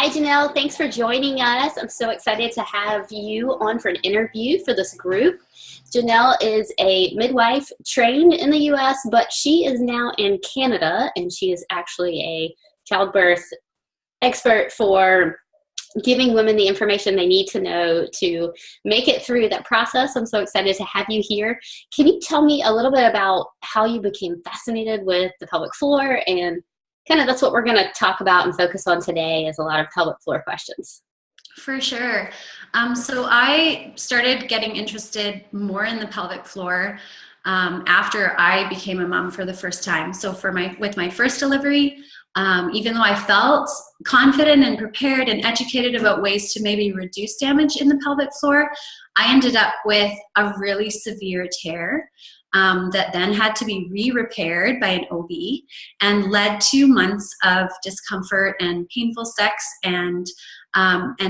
Hi, Janelle. Thanks for joining us. I'm so excited to have you on for an interview for this group. Janelle is a midwife trained in the U.S., but she is now in Canada, and she is actually a childbirth expert for giving women the information they need to know to make it through that process. I'm so excited to have you here. Can you tell me a little bit about how you became fascinated with the pelvic floor, and kind of that's what we're going to talk about and focus on today, is a lot of pelvic floor questions. For sure. So I started getting interested more in the pelvic floor after I became a mom for the first time. So with my first delivery, even though I felt confident and prepared and educated about ways to maybe reduce damage in the pelvic floor, I ended up with a really severe tear that then had to be re-repaired by an OB and led to months of discomfort and painful sex and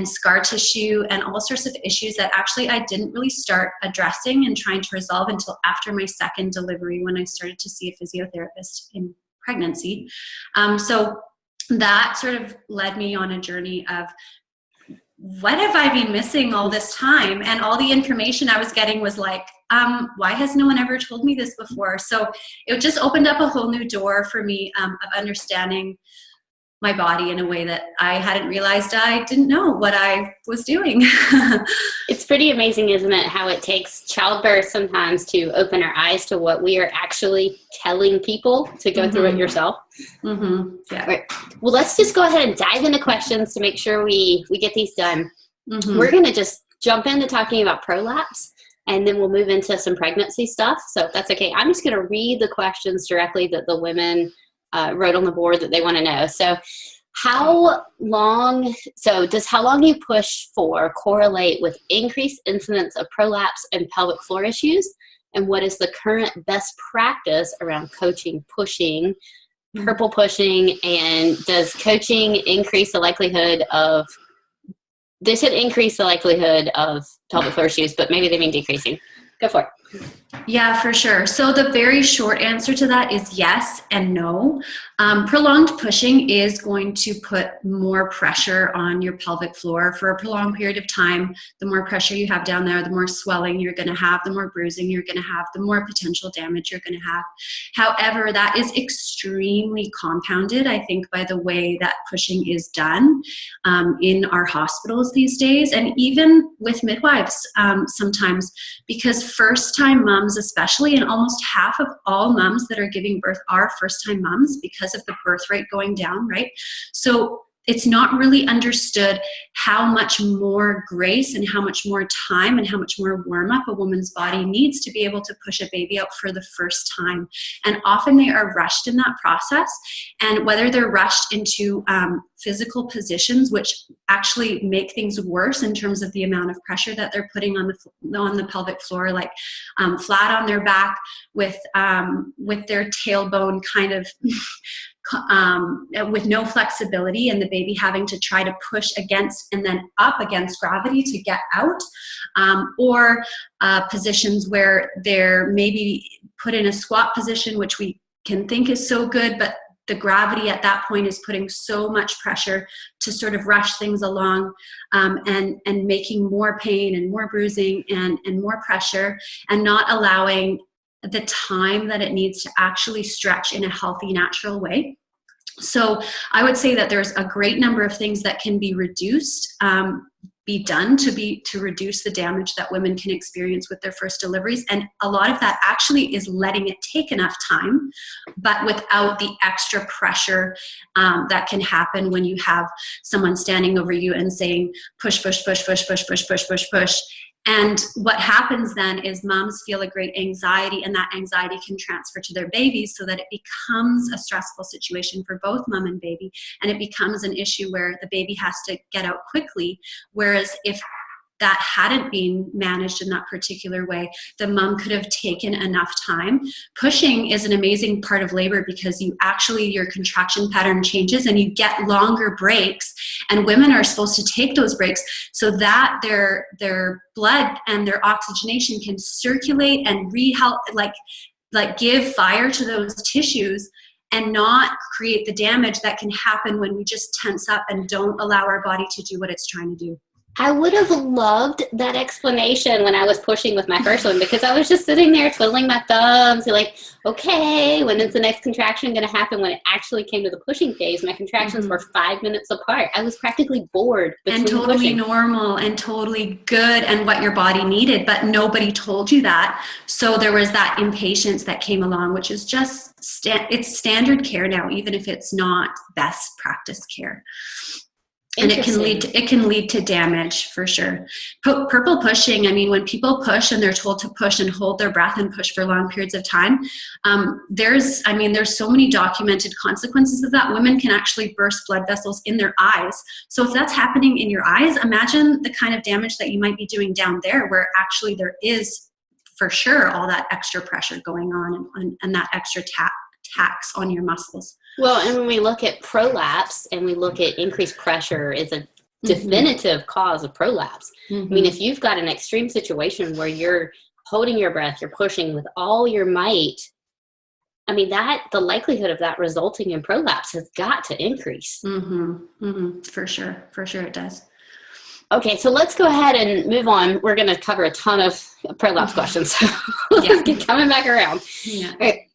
scar tissue and all sorts of issues that actually I didn't really start addressing and trying to resolve until after my second delivery, when I started to see a physiotherapist in pregnancy. So that sort of led me on a journey of, what have I been missing all this time? And all the information I was getting was like, why has no one ever told me this before? So it just opened up a whole new door for me of understanding my body in a way that I hadn't realized I didn't know what I was doing. It's pretty amazing, isn't it, how it takes childbirth sometimes to open our eyes to what we are actually telling people to go through it yourself. Yeah. Right. Well, let's just go ahead and dive into questions to make sure we get these done. We're going to just jump into talking about prolapse, and then we'll move into some pregnancy stuff. So if that's okay, I'm just going to read the questions directly that the women wrote on the board that they want to know. So does how long you push for correlate with increased incidence of prolapse and pelvic floor issues? And what is the current best practice around coaching, pushing, purple pushing, and does coaching increase the likelihood of, they should increase the likelihood of pelvic floor issues, but maybe they mean decreasing. Go for it. Yeah, for sure. So the very short answer to that is yes and no. Prolonged pushing is going to put more pressure on your pelvic floor for a prolonged period of time. The more pressure you have down there, the more swelling you're going to have, the more bruising you're going to have, the more potential damage you're going to have. However, that is extremely compounded, I think, by the way that pushing is done in our hospitals these days, and even with midwives sometimes, because first-time moms especially, and almost half of all moms that are giving birth are first-time moms because of the birth rate going down, right? So it's not really understood how much more grace and how much more time and how much more warm-up a woman's body needs to be able to push a baby out for the first time. And often they are rushed in that process, and whether they're rushed into physical positions, which actually make things worse in terms of the amount of pressure that they're putting on the pelvic floor, like flat on their back with their tailbone kind of with no flexibility, and the baby having to try to push against and then up against gravity to get out, or positions where they're maybe put in a squat position, which we can think is so good, but the gravity at that point is putting so much pressure to sort of rush things along, and making more pain and more bruising and more pressure, and not allowing the time that it needs to actually stretch in a healthy, natural way. So I would say that there's a great number of things that can be reduced, be done to reduce the damage that women can experience with their first deliveries. And a lot of that actually is letting it take enough time, but without the extra pressure that can happen when you have someone standing over you and saying, push, push, push, push, push, push, push, push, push. And what happens then is moms feel a great anxiety, and that anxiety can transfer to their babies, so that it becomes a stressful situation for both mom and baby, and it becomes an issue where the baby has to get out quickly. Whereas if that hadn't been managed in that particular way, the mom could have taken enough time. Pushing is an amazing part of labor because your contraction pattern changes and you get longer breaks, and women are supposed to take those breaks so that their blood and their oxygenation can circulate and like give fire to those tissues and not create the damage that can happen when we just tense up and don't allow our body to do what it's trying to do. I would have loved that explanation when I was pushing with my first one, because I was just sitting there twiddling my thumbs and like, okay, when is the next contraction going to happen? When it actually came to the pushing phase, my contractions were 5 minutes apart. I was practically bored. And totally pushing. Normal and totally good and what your body needed, but nobody told you that. So there was that impatience that came along, which is just, it's standard care now, even if it's not best practice care. And it can lead to damage for sure. Purple pushing, I mean, when people push and they're told to push and hold their breath and push for long periods of time, there's so many documented consequences of that. Women can actually burst blood vessels in their eyes. So if that's happening in your eyes, imagine the kind of damage that you might be doing down there, where actually there is for sure all that extra pressure going on and that extra tax on your muscles. Well, and when we look at prolapse and we look at increased pressure is a definitive cause of prolapse. I mean, if you've got an extreme situation where you're holding your breath, you're pushing with all your might, I mean, the likelihood of that resulting in prolapse has got to increase. For sure it does. Okay, so let's go ahead and move on. We're going to cover a ton of prolapse questions. So let's get coming back around. Yeah. All right.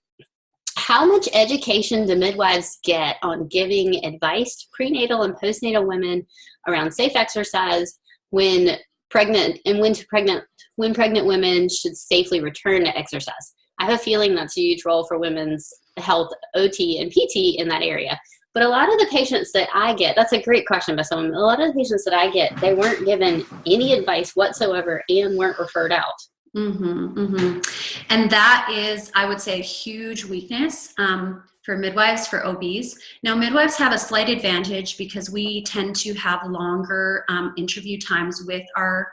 How much education do midwives get on giving advice to prenatal and postnatal women around safe exercise when pregnant women should safely return to exercise? I have a feeling that's a huge role for women's health, OT, and PT in that area. But a lot of the patients that I get, that's a great question by someone, a lot of the patients that I get, they weren't given any advice whatsoever and weren't referred out. And that is, I would say, a huge weakness for midwives, for OBs. Now, midwives have a slight advantage because we tend to have longer interview times with our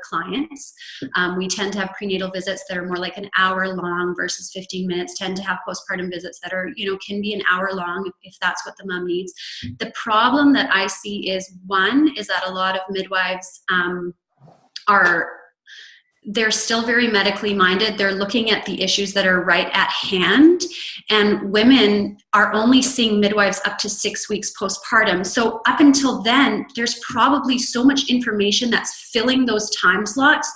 clients. We tend to have prenatal visits that are more like an hour long versus 15 minutes, tend to have postpartum visits that are, can be an hour long if that's what the mom needs. The problem that I see is, one, is that a lot of midwives they're still very medically minded. They're looking at the issues that are right at hand. And women are only seeing midwives up to 6 weeks postpartum. So up until then, there's probably so much information that's filling those time slots.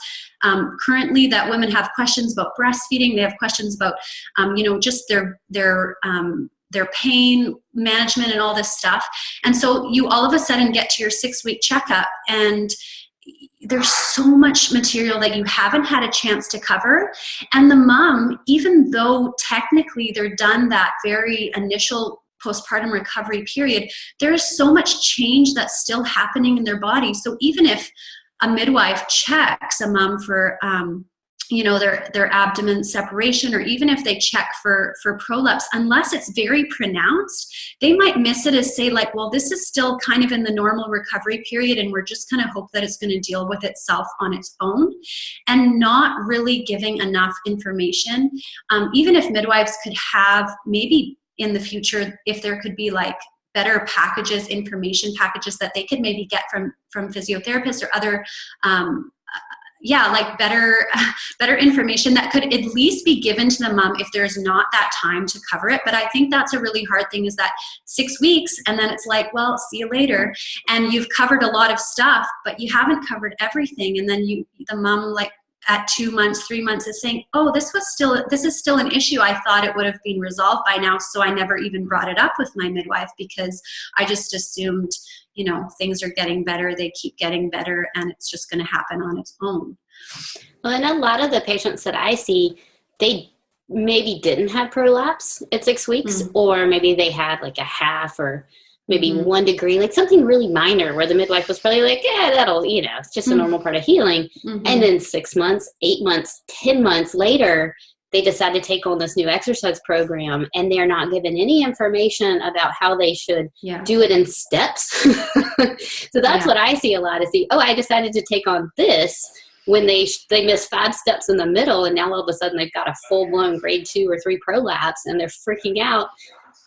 Currently, that women have questions about breastfeeding. They have questions about, just their pain management and all this stuff. And so you all of a sudden get to your 6 week checkup, and there's so much material that you haven't had a chance to cover. And the mom, even though technically they're done that very initial postpartum recovery period, there's so much change that's still happening in their body. So even if a midwife checks a mom for their abdomen separation, or even if they check for prolapse, unless it's very pronounced, they might miss it as, say, like, well, this is still kind of in the normal recovery period, and we're just going to hope that it's going to deal with itself on its own, and not really giving enough information. Even if midwives could have, maybe in the future, if there could be like better packages, information packages that they could maybe get from physiotherapists or other better information that could at least be given to the mom if there's not that time to cover it. But I think that's a really hard thing, is that 6 weeks, and then it's like, well, see you later. And you've covered a lot of stuff, but you haven't covered everything. And then the mom, like, at 2 months, 3 months, is saying, oh, this is still an issue. I thought it would have been resolved by now, so I never even brought it up with my midwife because I just assumed, things are getting better, they keep getting better, and it's just going to happen on its own. Well, and a lot of the patients that I see, they maybe didn't have prolapse at 6 weeks, or maybe they had like a half or maybe 1 degree, like something really minor where the midwife was probably like, yeah, that'll, it's just a normal part of healing. And then 6 months, 8 months, 10 months later, they decide to take on this new exercise program, and they're not given any information about how they should do it in steps. So that's what I see a lot, is I decided to take on this, when they miss 5 steps in the middle, and now all of a sudden they've got a full-blown grade 2 or 3 prolapse, and they're freaking out.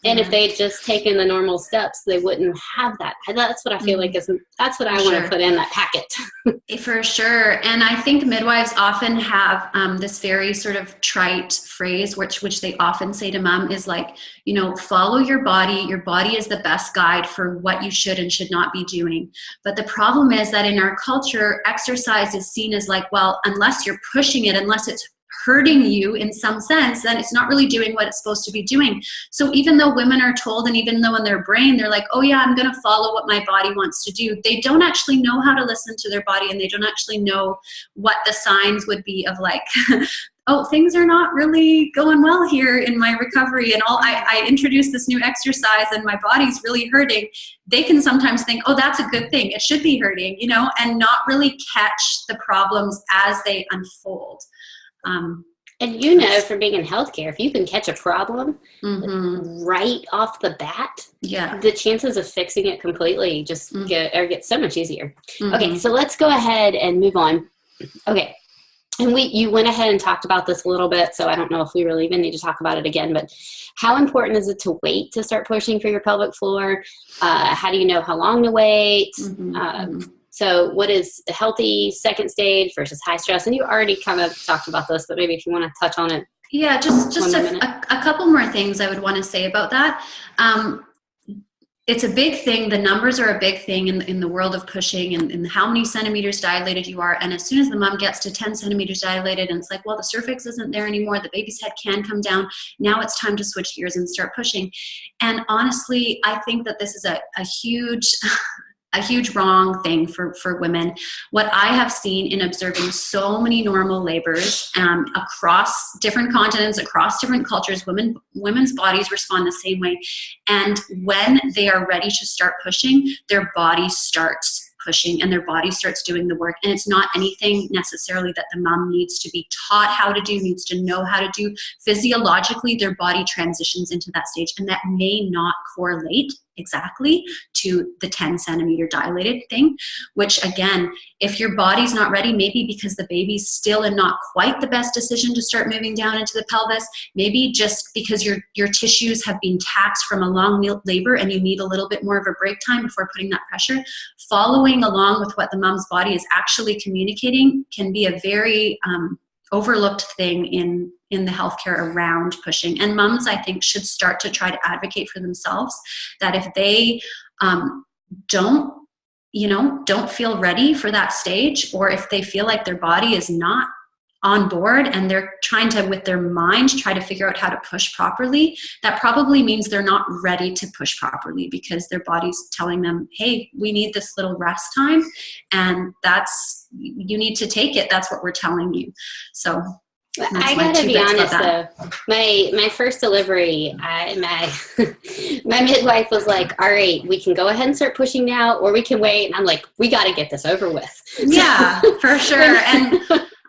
And if they'd just taken the normal steps, they wouldn't have that. That's what I feel like that's what I want to put in that packet. For sure. And I think midwives often have this very sort of trite phrase, which they often say to mom is like, you know, follow your body. Your body is the best guide for what you should and should not be doing. But the problem is that in our culture, exercise is seen as like, well, unless you're pushing it, unless it's hurting you in some sense, then it's not really doing what it's supposed to be doing. So even though women are told, and even though in their brain they're like, oh yeah, I'm going to follow what my body wants to do, they don't actually know how to listen to their body, and they don't actually know what the signs would be of like, oh, things are not really going well here in my recovery, and I introduced this new exercise and my body's really hurting. They can sometimes think, oh, that's a good thing, it should be hurting, you know, and not really catch the problems as they unfold. And you know, from being in healthcare, if you can catch a problem right off the bat, the chances of fixing it completely just get so much easier. Okay, so let's go ahead and move on. Okay, and you went ahead and talked about this a little bit, so I don't know if we really even need to talk about it again, but how important is it to wait to start pushing for your pelvic floor? How do you know how long to wait? So what is a healthy second stage versus high stress? And you already kind of talked about this, but maybe if you want to touch on it. Yeah, just a couple more things I would want to say about that. It's a big thing. The numbers are a big thing in the world of pushing, and how many centimeters dilated you are. And as soon as the mom gets to 10 centimeters dilated and it's like, well, the cervix isn't there anymore, the baby's head can come down, now it's time to switch gears and start pushing. And honestly, I think that this is a huge wrong thing for women. What I have seen in observing so many normal labors across different continents, across different cultures, women's bodies respond the same way. And when they are ready to start pushing, their body starts pushing and their body starts doing the work. And it's not anything necessarily that the mom needs to be taught how to do, needs to know how to do. Physiologically, their body transitions into that stage, and that may not correlate exactly to the 10 centimeter dilated thing, which again, if your body's not ready, maybe because the baby's still in not quite the best decision to start moving down into the pelvis, maybe just because your tissues have been taxed from a long labor and you need a little bit more of a break time before putting that pressure, following along with what the mom's body is actually communicating can be a very overlooked thing in the healthcare around pushing. And moms, I think, should start to try to advocate for themselves that if they don't feel ready for that stage, or if they feel like their body is not on board and they're trying to, with their mind, try to figure out how to push properly, that probably means they're not ready to push properly because their body's telling them, hey, we need this little rest time, and you need to take it. That's what we're telling you. So I gotta be honest though, my first delivery, my midwife was like, all right, we can go ahead and start pushing now, or we can wait. And I'm like, we got to get this over with. Yeah, for sure.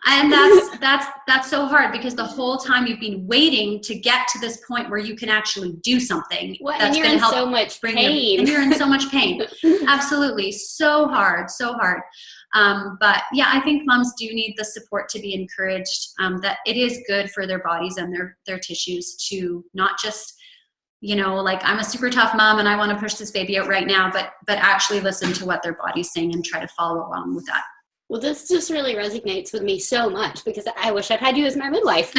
And that's so hard because the whole time you've been waiting to get to this point where you can actually do something. Well, and you're in so much pain. And you're in so much pain. Absolutely. So hard. But yeah, I think moms do need the support to be encouraged, that it is good for their bodies and their tissues to not just, like, I'm a super tough mom and I want to push this baby out right now, but actually listen to what their body's saying and try to follow along with that. Well, this just really resonates with me so much because I wish I'd had you as my midwife.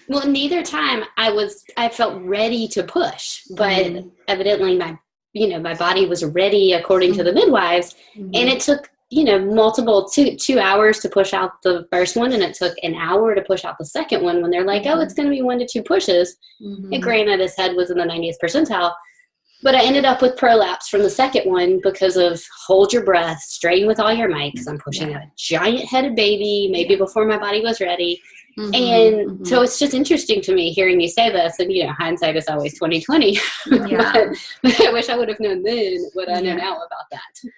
Well, neither time I felt ready to push, but evidently my body was ready according to the midwives, and it took, multiple 2 hours to push out the first one, and it took an hour to push out the second one when they're like, oh, it's going to be 1 to 2 pushes. And granted, his head was in the 90th percentile. But I ended up with prolapse from the second one because of hold your breath, strain with all your might, because I'm pushing a giant-headed baby, maybe before my body was ready. So it's just interesting to me hearing you say this, and hindsight is always 20/20. But I wish I would have known then what I know now about that.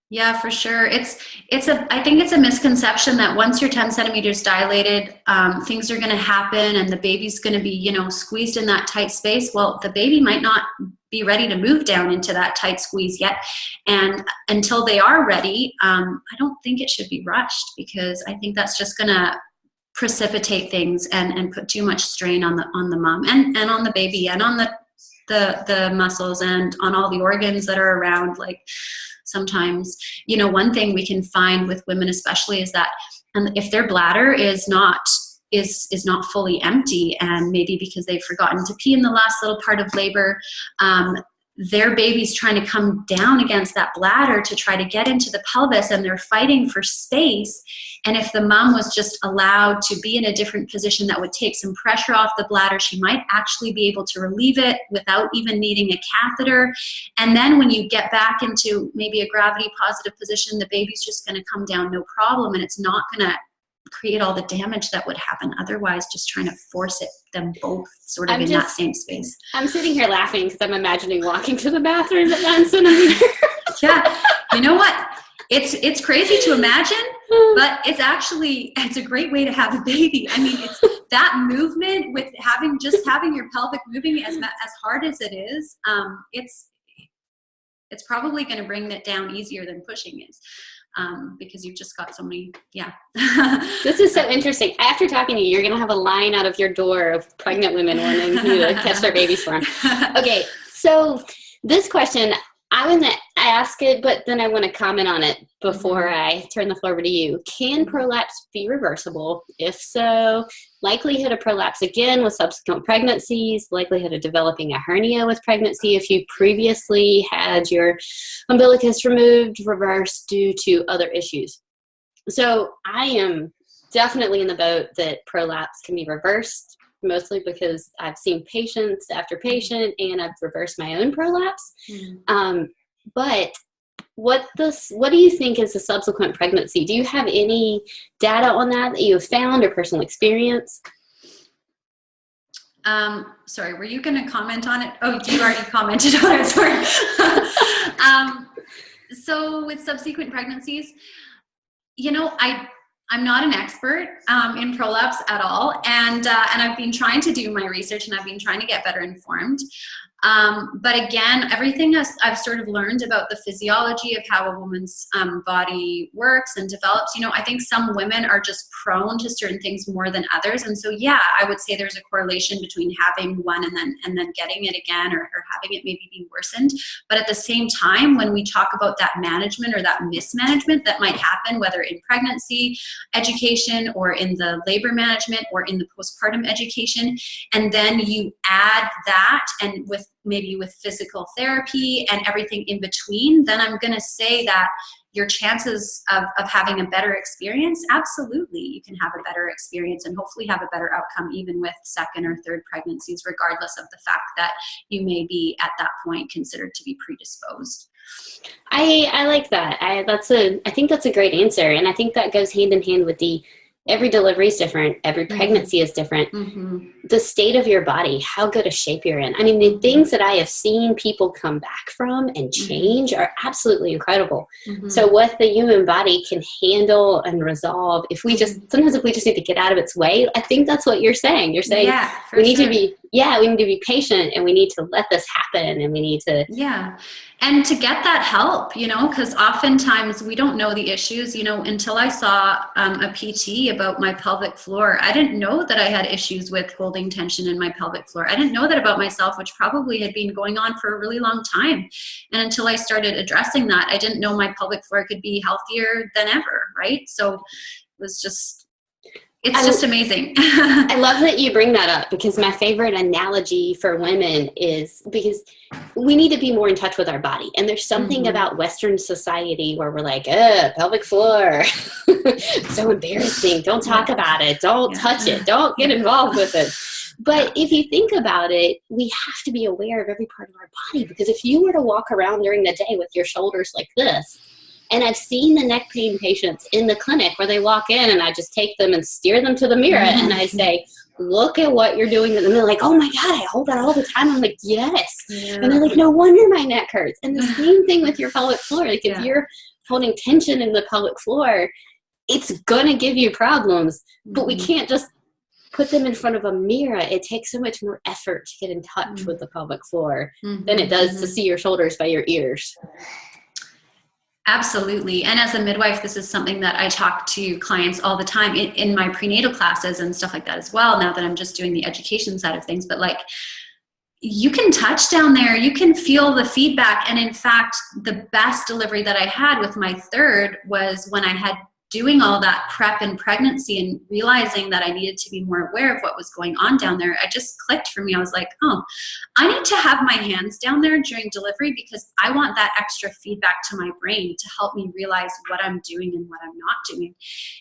Yeah, for sure. I think it's a misconception that once you're 10 centimeters dilated, things are going to happen and the baby's going to be, squeezed in that tight space. Well, the baby might not be ready to move down into that tight squeeze yet. And until they are ready, I don't think it should be rushed, because I think that's just going to precipitate things and put too much strain on the mom and on the baby and on the the muscles and on all the organs that are around. Like sometimes, you know, one thing we can find with women especially is that if their bladder is not fully empty, and maybe because they've forgotten to pee in the last little part of labor, their baby's trying to come down against that bladder to try to get into the pelvis, and they're fighting for space. And if the mom was just allowed to be in a different position that would take some pressure off the bladder, she might actually be able to relieve it without even needing a catheter. And then when you get back into maybe a gravity positive position, the baby's just going to come down no problem, and it's not going to create all the damage that would happen otherwise, just trying to force them both sort of that same space. I'm sitting here laughing because I'm imagining walking to the bathroom at 1 centimeter. Yeah, you know what? It's crazy to imagine, but it's a great way to have a baby. I mean, it's that movement with having your pelvic moving as hard as it is. It's probably going to bring that down easier than pushing is. Because you've just got so many, yeah. This is so interesting. After talking to you, you're going to have a line out of your door of pregnant women wanting you to catch their babies for them. Okay, so this question, I want to ask it, but then I want to comment on it before I turn the floor over to you. Can prolapse be reversible? If so, likelihood of prolapse again with subsequent pregnancies, likelihood of developing a hernia with pregnancy if you previously had your umbilicus removed, reversed due to other issues. So I am definitely in the boat that prolapse can be reversed, mostly because I've seen patients after patient and I've reversed my own prolapse. But what do you think is a subsequent pregnancy? Do you have any data on that you have found or personal experience? Sorry, were you going to comment on it? Oh, you already commented on it. Sorry. So with subsequent pregnancies, you know, I'm not an expert in prolapse at all, and I've been trying to do my research, and I've been trying to get better informed. But again, everything I've sort of learned about the physiology of how a woman's body works and develops, you know, I think some women are just prone to certain things more than others. And so, yeah, I would say there's a correlation between having one and then getting it again, or having it maybe be worsened. But at the same time, when we talk about that management or that mismanagement that might happen, whether in pregnancy education or in the labor management or in the postpartum education, and then you add that and with physical therapy and everything in between, then I'm going to say that your chances of having a better experience, absolutely, you can have a better experience and hopefully have a better outcome even with second or third pregnancies, regardless of the fact that you may be at that point considered to be predisposed. I like that. I think that's a great answer. And I think that goes hand in hand with every delivery is different. Every pregnancy is different. The state of your body, how good a shape you're in. I mean, the things that I have seen people come back from and change are absolutely incredible. So what the human body can handle and resolve, sometimes if we just need to get out of its way, I think that's what you're saying. You're saying we need to be patient, and we need to let this happen, and we need to. Yeah. And to get that help, you know, because oftentimes we don't know the issues, you know, until I saw a PT about my pelvic floor. I didn't know that I had issues with holding tension in my pelvic floor. I didn't know that about myself, which probably had been going on for a really long time. And until I started addressing that, I didn't know my pelvic floor could be healthier than ever, right? So it was just... It's just amazing. I love that you bring that up, because my favorite analogy for women is because we need to be more in touch with our body. And there's something about Western society where we're like, pelvic floor, so embarrassing. Don't talk about it. Don't touch it. Don't get involved with it. But if you think about it, we have to be aware of every part of our body, because if you were to walk around during the day with your shoulders like this, and I've seen the neck pain patients in the clinic where they walk in and I just take them and steer them to the mirror and I say, look at what you're doing. And they're like, oh my God, I hold that all the time. I'm like, yes. Yeah. And they're like, no wonder my neck hurts. And the same thing with your pelvic floor. Like if you're holding tension in the pelvic floor, it's going to give you problems, but we can't just put them in front of a mirror. It takes so much more effort to get in touch with the pelvic floor than it does to see your shoulders by your ears. Absolutely. And as a midwife, this is something that I talk to clients all the time in my prenatal classes and stuff like that as well, now that I'm just doing the education side of things. But like, you can touch down there, you can feel the feedback. And in fact, the best delivery that I had with my third was when I had doing all that prep and pregnancy and realizing that I needed to be more aware of what was going on down there. It just clicked for me. I was like, oh, I need to have my hands down there during delivery because I want that extra feedback to my brain to help me realize what I'm doing and what I'm not doing.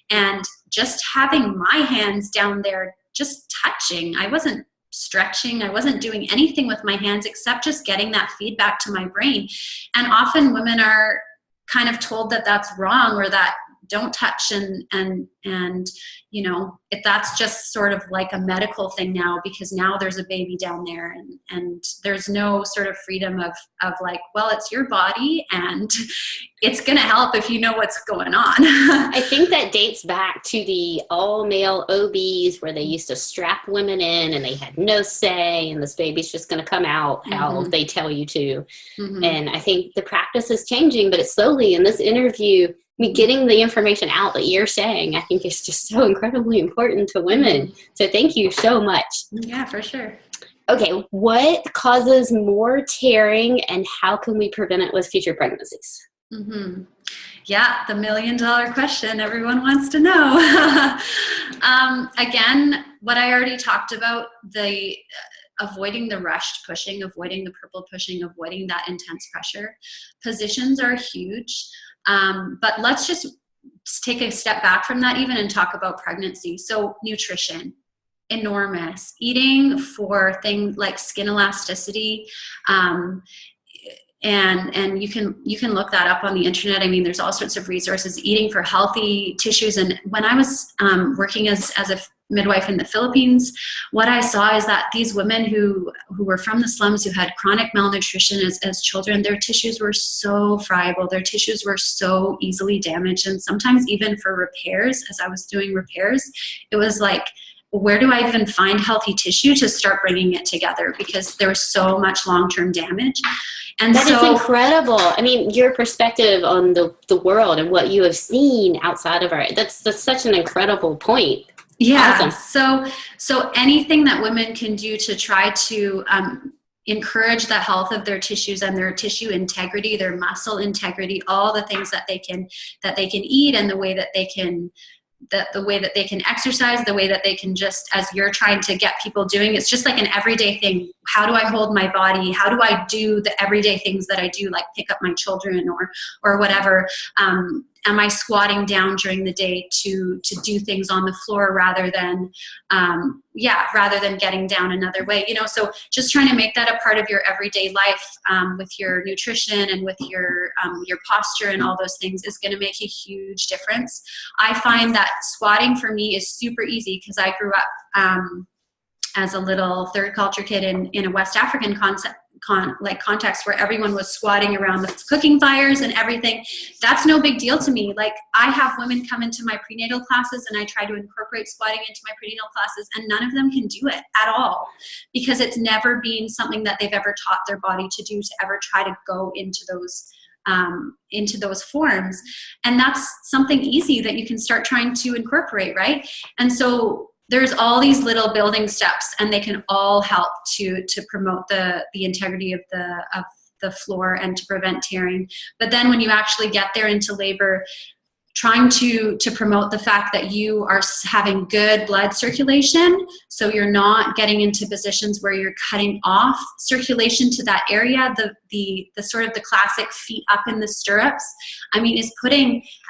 And just having my hands down there, just touching, I wasn't stretching, I wasn't doing anything with my hands except just getting that feedback to my brain. And often women are kind of told that that's wrong, or that don't touch, and you know, if that's just sort of like a medical thing now, because now there's a baby down there, and there's no sort of freedom of like, well, it's your body and it's gonna help if you know what's going on. I think that dates back to the all male OBs where they used to strap women in and they had no say, and this baby's just gonna come out how they tell you to. And I think the practice is changing, but it's slowly. In this interview, me getting the information out that you're saying, I think is just so incredibly important to women. So thank you so much. Yeah, for sure. Okay, what causes more tearing and how can we prevent it with future pregnancies? Yeah, the $1 million question everyone wants to know. Again, what I already talked about, the avoiding the rushed pushing, avoiding the purple pushing, avoiding that intense pressure. Positions are huge. But let's just take a step back from that even and talk about pregnancy. So nutrition, enormous. Eating for things like skin elasticity, and you can look that up on the internet. I mean, there's all sorts of resources. Eating for healthy tissues. And when I was working as a midwife in the Philippines, what I saw is that these women who were from the slums, who had chronic malnutrition as children, their tissues were so friable, their tissues were so easily damaged. And sometimes even for repairs, as I was doing repairs, it was like, where do I even find healthy tissue to start bringing it together? Because there was so much long-term damage. And that is incredible. I mean, your perspective on the world and what you have seen outside of that's such an incredible point. Yeah. Awesome. So anything that women can do to try to encourage the health of their tissues and their tissue integrity, their muscle integrity, all the things that they can eat, and the way that they can exercise, the way that they can just, as you're trying to get people doing, it's just like an everyday thing. How do I hold my body? How do I do the everyday things that I do, like pick up my children or whatever? Am I squatting down during the day to do things on the floor rather than getting down another way? You know, so just trying to make that a part of your everyday life with your nutrition and with your posture and all those things is going to make a huge difference. I find that squatting for me is super easy because I grew up as a little third culture kid in a West African context where everyone was squatting around the cooking fires and everything. That's no big deal to me. Like, I have women come into my prenatal classes and I try to incorporate squatting into my prenatal classes, and none of them can do it at all because it's never been something that they've ever taught their body to do, to ever try to go into those forms. And that's something easy that you can start trying to incorporate, right? And so there's all these little building steps, and they can all help to promote the integrity of the floor and to prevent tearing. But then when you actually get there into labor, trying to promote the fact that you are having good blood circulation, so you're not getting into positions where you're cutting off circulation to that area, the sort of the classic feet up in the stirrups. I mean,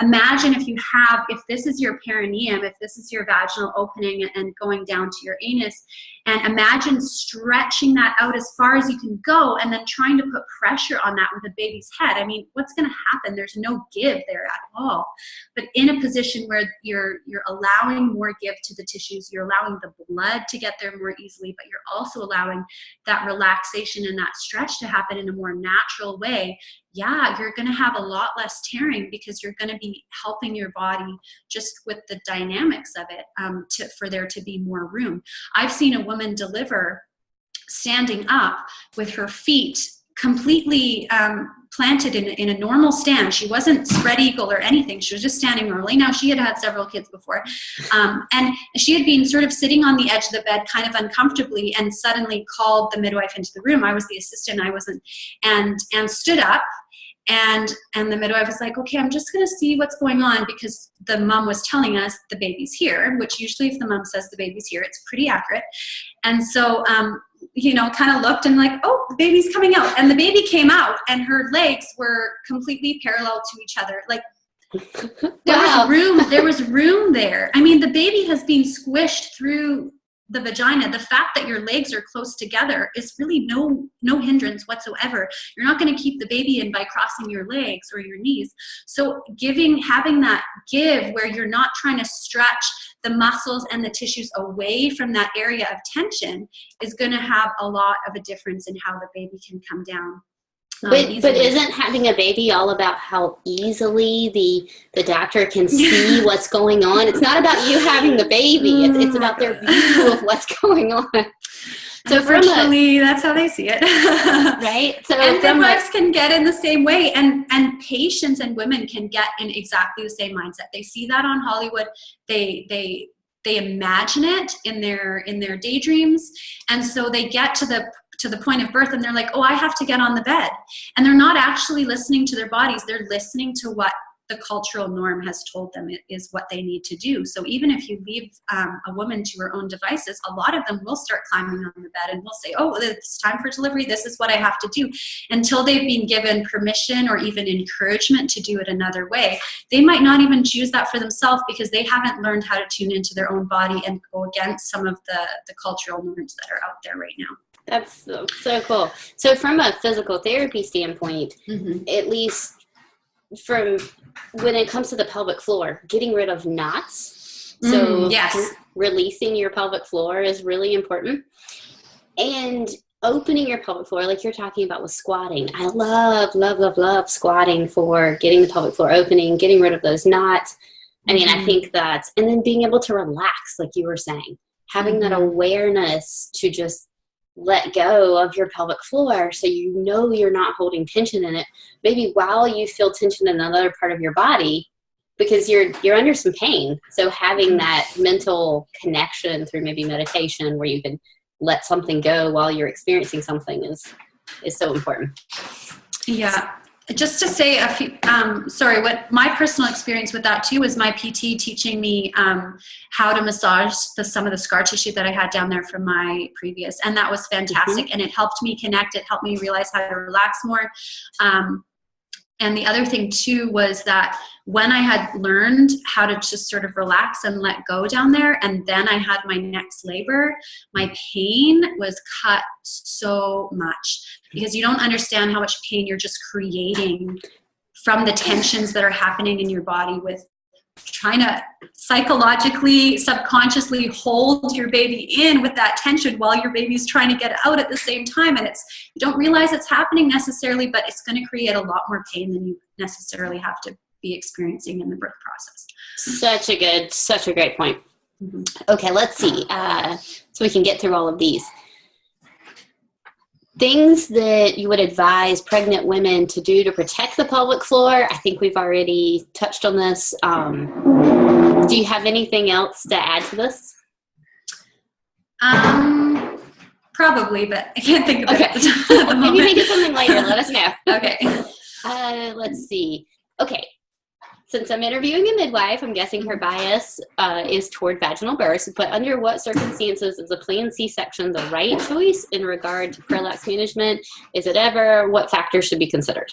imagine if this is your perineum, if this is your vaginal opening and going down to your anus, and imagine stretching that out as far as you can go and then trying to put pressure on that with a baby's head. I mean, what's going to happen? There's no give there at all. But in a position where you're allowing more give to the tissues, you're allowing the blood to get there more easily, but you're also allowing that relaxation and that stretch to happen in a more natural way, yeah, you're going to have a lot less tearing because you're going to be helping your body just with the dynamics of it for there to be more room. I've seen a woman deliver standing up with her feet completely planted in a normal stand. She wasn't spread eagle or anything. She was just standing normally. Now, she had had several kids before. And she had been sort of sitting on the edge of the bed kind of uncomfortably, and suddenly called the midwife into the room. I was the assistant. I wasn't. And stood up. And the midwife was like, okay, I'm just going to see what's going on, because the mom was telling us the baby's here, which usually if the mom says the baby's here, it's pretty accurate. And so, kind of looked and like, oh, the baby's coming out. And the baby came out, and her legs were completely parallel to each other. Like, there was room there. I mean, the baby has been squished through the vagina. The fact that your legs are close together is really no hindrance whatsoever. You're not going to keep the baby in by crossing your legs or your knees. So having that give where you're not trying to stretch the muscles and the tissues away from that area of tension is going to have a lot of a difference in how the baby can come down. But isn't having a baby all about how easily the doctor can see what's going on? It's not about you having the baby. It's about their view of what's going on. So unfortunately, that's how they see it. Right? So and midwives can get in the same way, and patients and women can get in exactly the same mindset. They see that on Hollywood. They imagine it in their daydreams, and so they get to the point of birth and they're like, oh, I have to get on the bed. And they're not actually listening to their bodies. They're listening to what the cultural norm has told them is what they need to do. So even if you leave a woman to her own devices, a lot of them will start climbing on the bed and will say, oh, it's time for delivery. This is what I have to do. Until they've been given permission or even encouragement to do it another way, they might not even choose that for themselves because they haven't learned how to tune into their own body and go against some of the cultural norms that are out there right now. That's so cool. So from a physical therapy standpoint, at least from when it comes to the pelvic floor, getting rid of knots. So yes, releasing your pelvic floor is really important. And opening your pelvic floor, like you're talking about with squatting. I love squatting for getting the pelvic floor opening, getting rid of those knots. I mean, I think that's, and then being able to relax, like you were saying, having that awareness to just let go of your pelvic floor so you know you're not holding tension in it, maybe while you feel tension in another part of your body because you're under some pain. So having that mental connection through maybe meditation where you can let something go while you're experiencing something is so important. Yeah. Just to say a few, what my personal experience with that too is my PT teaching me how to massage some of the scar tissue that I had down there from my previous, and that was fantastic. And it helped me connect. It helped me realize how to relax more. And the other thing too was that when I had learned how to just sort of relax and let go down there, and then I had my next labor, my pain was cut so much because you don't understand how much pain you're just creating from the tensions that are happening in your body with trying to psychologically, subconsciously hold your baby in with that tension while your baby's trying to get out at the same time. And you don't realize it's happening necessarily, but it's going to create a lot more pain than you necessarily have to be experiencing in the birth process. Such a great point. Okay, let's see. So we can get through all of these. Things that you would advise pregnant women to do to protect the pelvic floor. I think we've already touched on this. Do you have anything else to add to this? Probably, but I can't think of it at the moment. Maybe think of something later. Let us know. Okay. Let's see. Okay. Since I'm interviewing a midwife, I'm guessing her bias is toward vaginal births, but under what circumstances is a planned C-section the right choice in regard to prolapse management? Is it ever? What factors should be considered?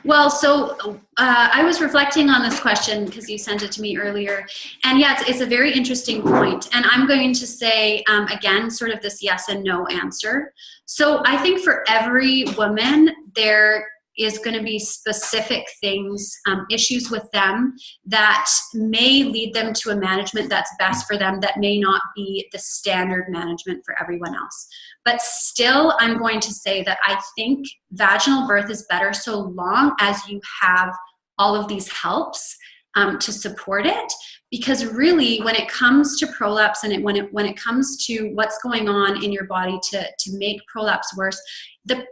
Well, so I was reflecting on this question because you sent it to me earlier. And yeah, it's a very interesting point. And I'm going to say, again, sort of this yes and no answer. So I think for every woman, there is going to be specific things, issues with them that may lead them to a management that's best for them that may not be the standard management for everyone else. But still, I'm going to say that I think vaginal birth is better so long as you have all of these helps to support it. Because really, when it comes to prolapse and when it comes to what's going on in your body to make prolapse worse,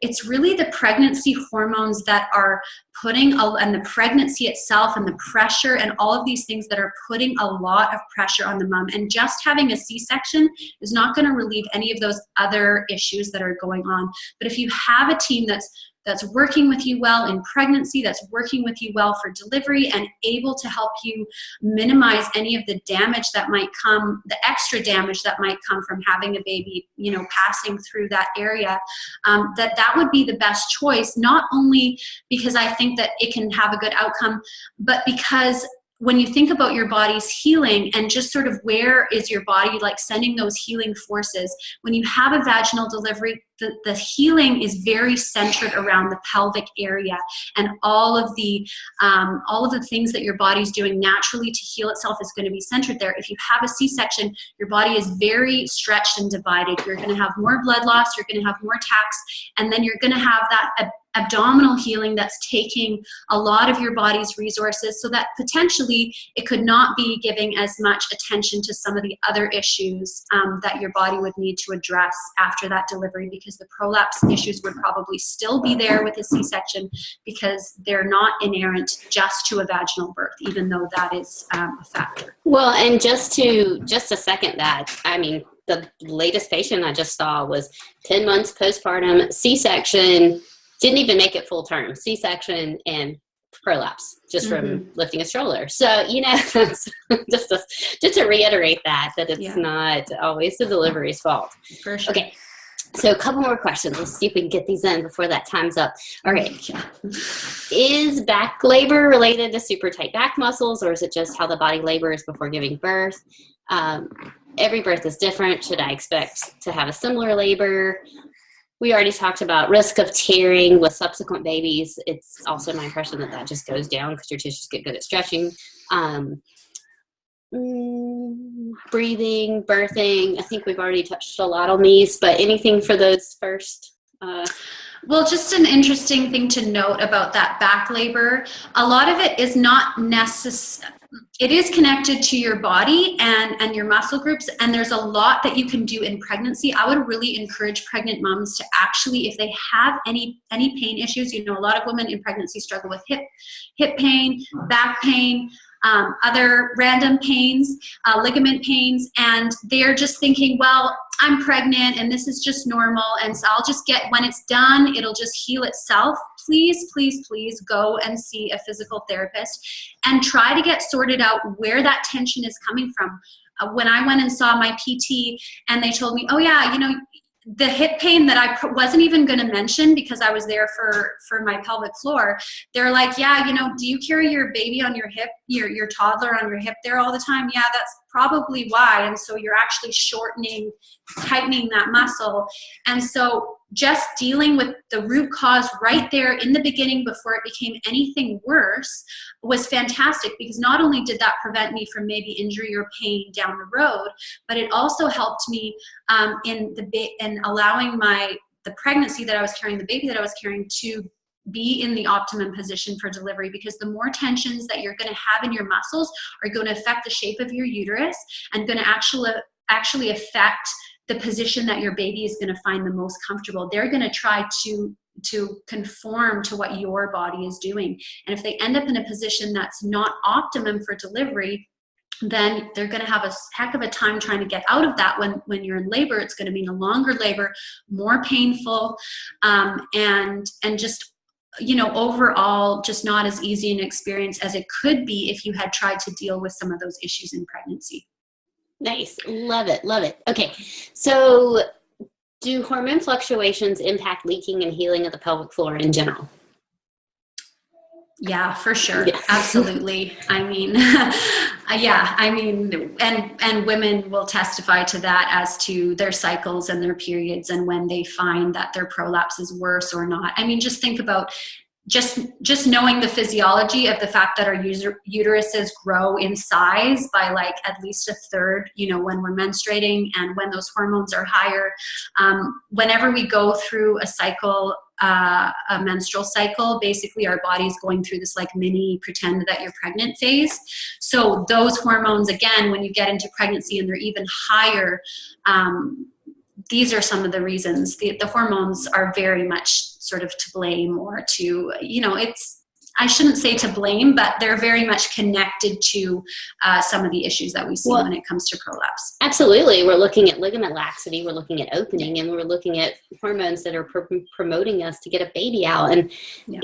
it's really the pregnancy hormones that are putting, and the pregnancy itself and the pressure and all of these things that are putting a lot of pressure on the mom. And just having a C-section is not going to relieve any of those other issues that are going on. But if you have a team that's working with you well in pregnancy, that's working with you well for delivery, and able to help you minimize any of the damage that might come, the extra damage that might come from having a baby, passing through that area, that would be the best choice, not only because I think that it can have a good outcome, but because when you think about your body's healing and just sort of where is your body like sending those healing forces, when you have a vaginal delivery, the healing is very centered around the pelvic area, and all of the things that your body's doing naturally to heal itself is going to be centered there. If you have a C-section, your body is very stretched and divided. You're going to have more blood loss, you're going to have more tax, and then you're going to have that abdominal healing that's taking a lot of your body's resources, so that potentially it could not be giving as much attention to some of the other issues that your body would need to address after that delivery, because the prolapse issues would probably still be there with a C-section, because they're not inherent just to a vaginal birth, even though that is a factor. Well, and just to second that, I mean, the latest patient I just saw was 10 months postpartum, C-section, didn't even make it full term, C-section and prolapse just from lifting a stroller. So, just to reiterate that it's not always the delivery's fault. For sure. Okay. So a couple more questions. Let's see if we can get these in before that time's up. All right. Is back labor related to super tight back muscles, or is it just how the body labors before giving birth? Every birth is different. Should I expect to have a similar labor? We already talked about risk of tearing with subsequent babies. It's also my impression that just goes down because your tissues get good at stretching. Breathing, birthing. I think we've already touched a lot on these, but anything for those first? Well, just an interesting thing to note about that back labor, a lot of it is not necessary. It is connected to your body and your muscle groups, and there's a lot that you can do in pregnancy. I would really encourage pregnant moms to actually, if they have any pain issues, a lot of women in pregnancy struggle with hip pain, back pain, other random pains, ligament pains, and they're just thinking, well, I'm pregnant and this is just normal, and so I'll just when it's done, it'll just heal itself. Please, please, please go and see a physical therapist and try to get sorted out where that tension is coming from. When I went and saw my PT and they told me, oh yeah, the hip pain that I wasn't even going to mention because I was there for my pelvic floor, they're like, yeah, do you carry your baby on your hip, your toddler on your hip there all the time? Yeah, that's probably why. And so you're actually tightening that muscle. And so just dealing with the root cause right there in the beginning before it became anything worse was fantastic, because not only did that prevent me from maybe injury or pain down the road, but it also helped me in allowing the pregnancy that I was carrying, the baby that I was carrying, to be in the optimum position for delivery, because the more tensions that you're going to have in your muscles are going to affect the shape of your uterus and going to actually affect the position that your baby is going to find the most comfortable. They're going to try to conform to what your body is doing. And if they end up in a position that's not optimum for delivery, then they're going to have a heck of a time trying to get out of that. When you're in labor, it's going to mean a longer labor, more painful, and just, overall, just not as easy an experience as it could be if you had tried to deal with some of those issues in pregnancy. Nice. Love it. Love it. Okay. So do hormone fluctuations impact leaking and healing of the pelvic floor in general? Yeah, for sure. Yeah. Absolutely. I mean, and women will testify to that as to their cycles and their periods and when they find that their prolapse is worse or not. I mean, just think about just knowing the physiology of the fact that our uteruses grow in size by like at least a third, when we're menstruating and when those hormones are higher. Whenever we go through a cycle a menstrual cycle. Basically, our body's going through this like mini pretend that you're pregnant phase. So those hormones, again, when you get into pregnancy and they're even higher, these are some of the reasons. The hormones are very much sort of to blame, or to, I shouldn't say to blame, but they're very much connected to some of the issues that we see when it comes to prolapse. Absolutely. We're looking at ligament laxity, we're looking at opening, and we're looking at hormones that are promoting us to get a baby out. And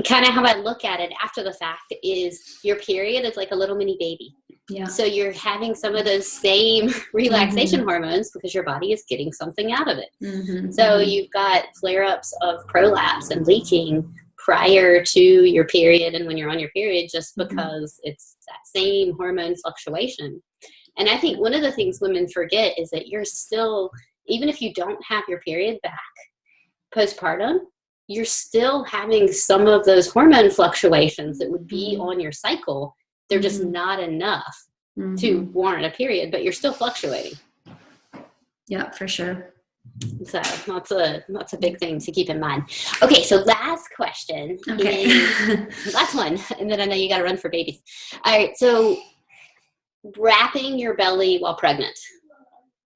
kind of how I look at it after the fact is your period is like a little mini baby. Yeah. So you're having some of those same relaxation hormones because your body is getting something out of it. So you've got flare-ups of prolapse and leaking prior to your period and when you're on your period, just because it's that same hormone fluctuation. And I think one of the things women forget is that you're still, even if you don't have your period back postpartum, you're still having some of those hormone fluctuations that would be on your cycle. They're just not enough to warrant a period, but you're still fluctuating. Yeah, for sure. So that's a big thing to keep in mind. Okay, so last question. Last one, and then I know you got to run for babies. All right, so wrapping your belly while pregnant.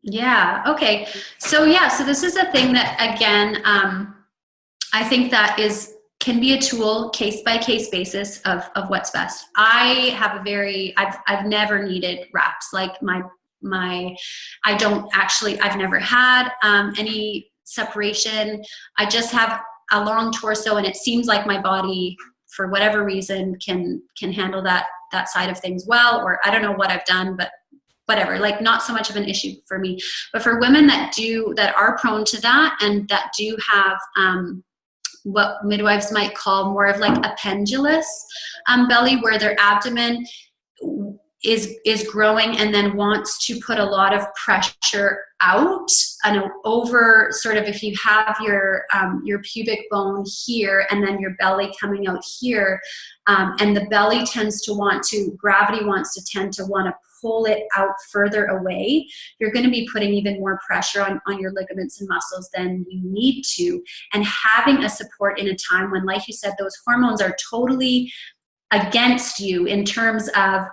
Yeah. Okay. So this is a thing that, again, I think that can be a tool, case by case basis of what's best. I have I've never needed wraps. Like I've never had any separation. I just have a long torso, and it seems like my body, for whatever reason, can handle that side of things well, or I don't know what I've done, but whatever, like not so much of an issue for me. But for women that are prone to that, and that do have what midwives might call more of like a pendulous belly, where their abdomen is growing and then wants to put a lot of pressure out and over, sort of, if you have your pubic bone here and then your belly coming out here, and the belly gravity wants to tend to want to pull it out further away, you're going to be putting even more pressure on your ligaments and muscles than you need to. And having a support in a time when, like you said, those hormones are totally against you in terms of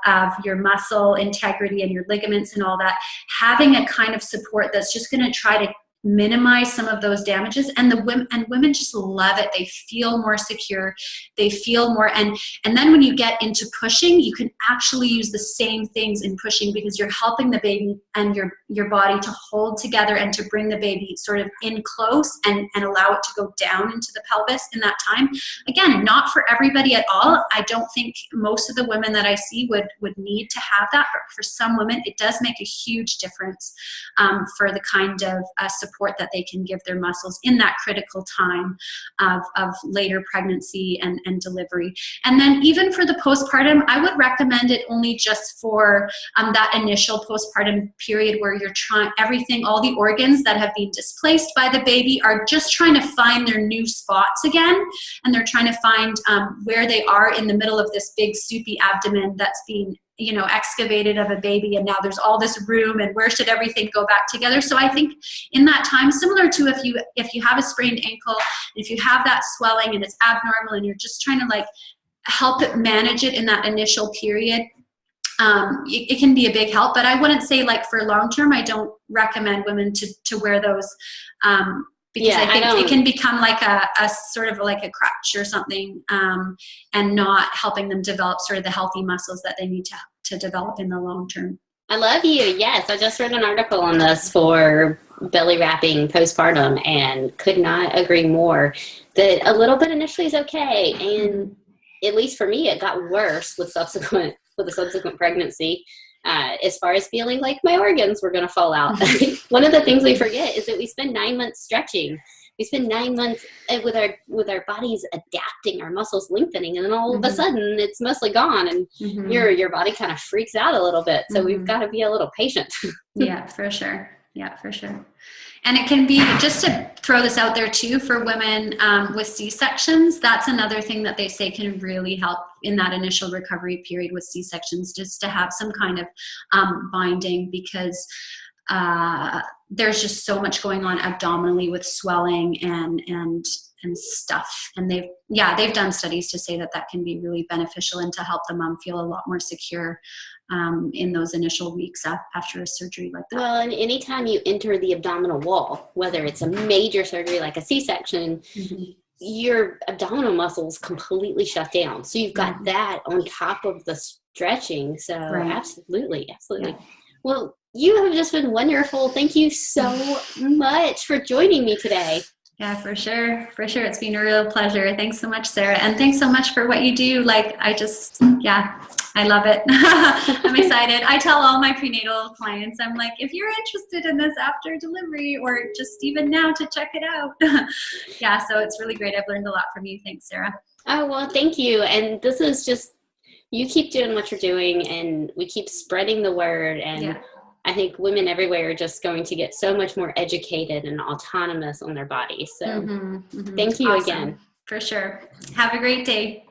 your muscle integrity and your ligaments and all that, having a kind of support that's just going to try to minimize some of those damages. And women just love it. They feel more secure. They feel more, and then when you get into pushing, you can actually use the same things in pushing, because you're helping the baby and your body to hold together and to bring the baby sort of in close and allow it to go down into the pelvis in that time. Again, not for everybody at all. I don't think most of the women that I see would need to have that, but for some women, it does make a huge difference for the kind of support that they can give their muscles in that critical time of later pregnancy and delivery. And then even for the postpartum, I would recommend it only just for that initial postpartum period, where you're trying everything, all the organs that have been displaced by the baby are just trying to find their new spots again, and they're trying to find where they are in the middle of this big soupy abdomen that's being excavated of a baby, and now there's all this room, and where should everything go back together? So I think in that time, similar to if you have a sprained ankle, if you have that swelling and it's abnormal, and you're just trying to like help it manage it in that initial period, it can be a big help. But I wouldn't say, like, for long term, I don't recommend women to wear those, because I think it can become like a sort of like a crutch or something, and not helping them develop sort of the healthy muscles that they need to develop in the long term. I love you. Yes, I just read an article on this for belly wrapping postpartum, and could not agree more that a little bit initially is okay. And at least for me, it got worse with a subsequent pregnancy. As far as feeling like my organs were going to fall out. One of the things we forget is that we spend 9 months stretching. We spend 9 months with our bodies adapting, our muscles lengthening, and then all of a sudden it's mostly gone, and your body kind of freaks out a little bit. So we've got to be a little patient. Yeah, for sure. Yeah, for sure. And it can be, just to throw this out there too, for women with C-sections, that's another thing that they say can really help in that initial recovery period with C-sections, just to have some kind of binding, because there's just so much going on abdominally with swelling and stuff. And they've done studies to say that can be really beneficial and to help the mom feel a lot more secure in those initial weeks after a surgery like that. Well, and anytime you enter the abdominal wall, whether it's a major surgery like a C-section, your abdominal muscles completely shut down. So you've got that on top of the stretching. So absolutely. Yeah. Well, you have just been wonderful. Thank you so much for joining me today. Yeah, for sure. It's been a real pleasure. Thanks so much, Sarah. And thanks so much for what you do. I love it. I'm excited. I tell all my prenatal clients, I'm like, if you're interested in this after delivery or just even now to check it out. Yeah, so it's really great. I've learned a lot from you. Thanks, Sarah. Oh, well, thank you. And this is just, you keep doing what you're doing and we keep spreading the word. And I think women everywhere are just going to get so much more educated and autonomous on their bodies. So thank you again. For sure. Have a great day.